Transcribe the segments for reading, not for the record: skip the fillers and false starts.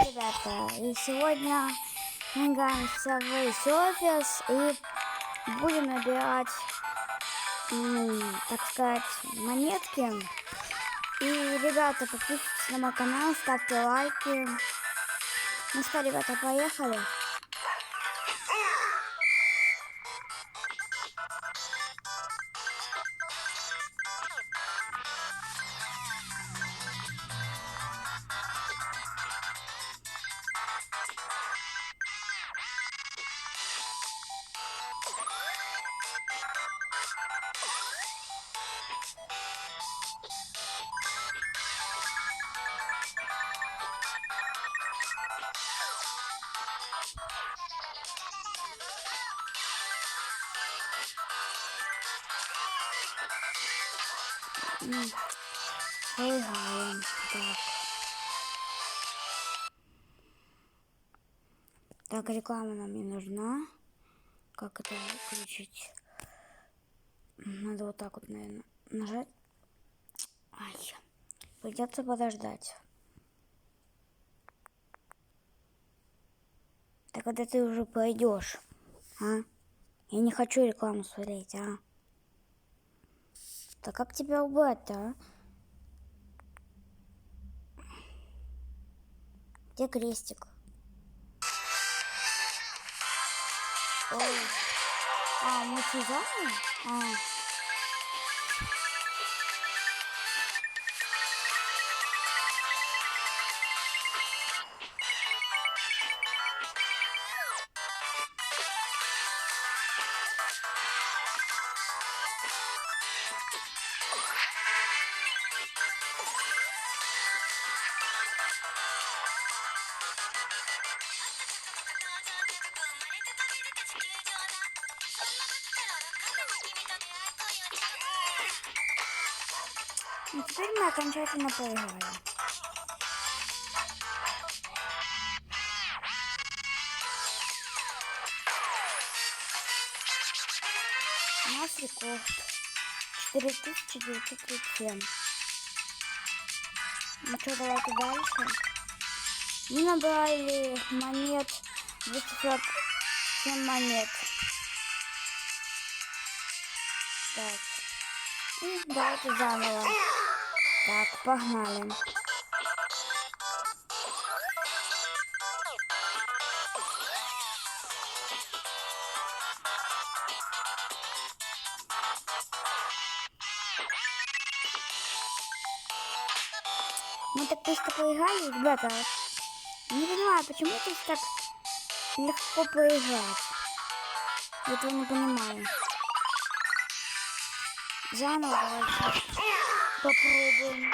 Ребята, и сегодня мы играем в Subfebs и будем набирать, так сказать, монетки. И, ребята, подписывайтесь на мой канал, ставьте лайки. Ну что, ребята, поехали. Поиграем. Так, реклама нам не нужна. Как это выключить? Надо вот так вот, наверное, нажать. Ай, придется подождать. Так когда ты уже пойдешь, а? Я не хочу рекламу смотреть, а? Так как тебя убрать-то, а? Где крестик? Ой. А, мы чужаны? А. Ну, теперь мы окончательно поиграли. У нас рекорд 4937. Ну что, давайте дальше. Мы набрали монет 247 монет. Так. И давайте заново. Так, погнали. Мы так быстро поиграли, ребята. Не понимаю, почему здесь так легко поиграть. Я этого не понимаю. Заново давайте попробуем.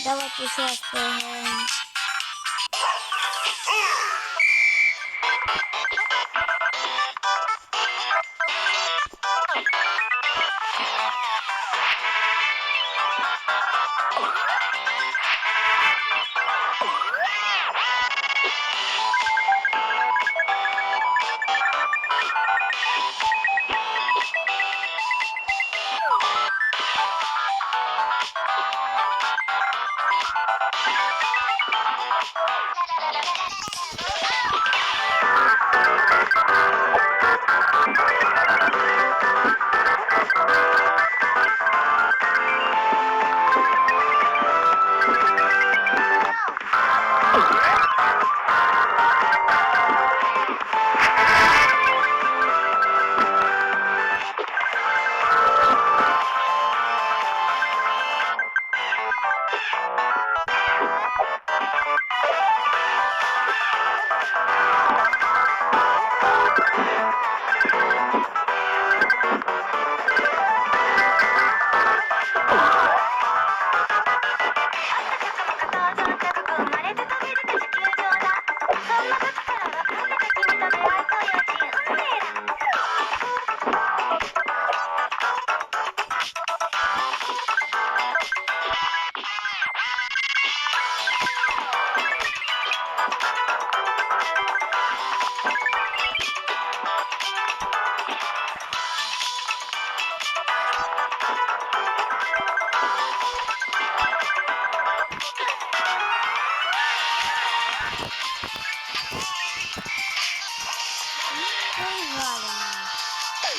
Давайте еще раз поиграем.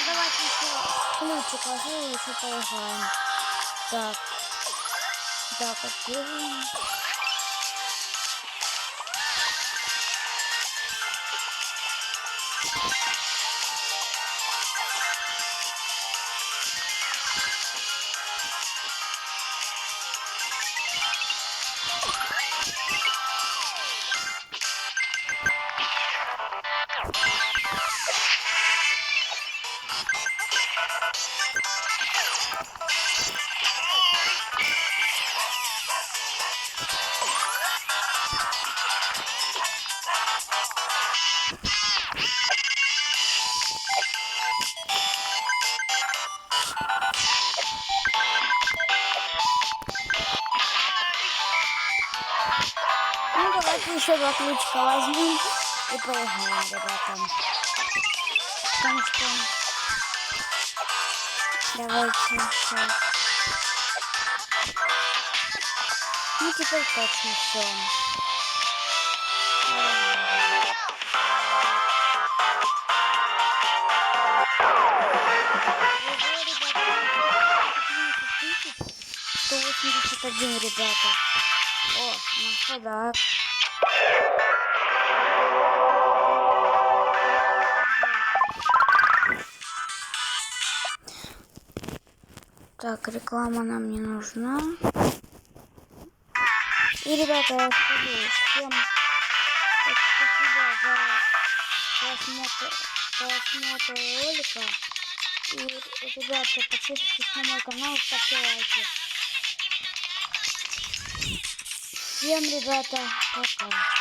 Давайте еще ключик ложу и еще поиграем. Так. Так, открываем. Ну, давайте еще два ключика возьмем и поиграем, ребята. Потому что... Давайте сейчас. Ну, теперь точно все. Один, ребята. О, наш подарок. Так, реклама нам не нужна. И, ребята, я скажу всем спасибо за просмотр ролика. И, ребята, подписывайтесь на мой канал, ставьте лайки. Всем, ребята, пока.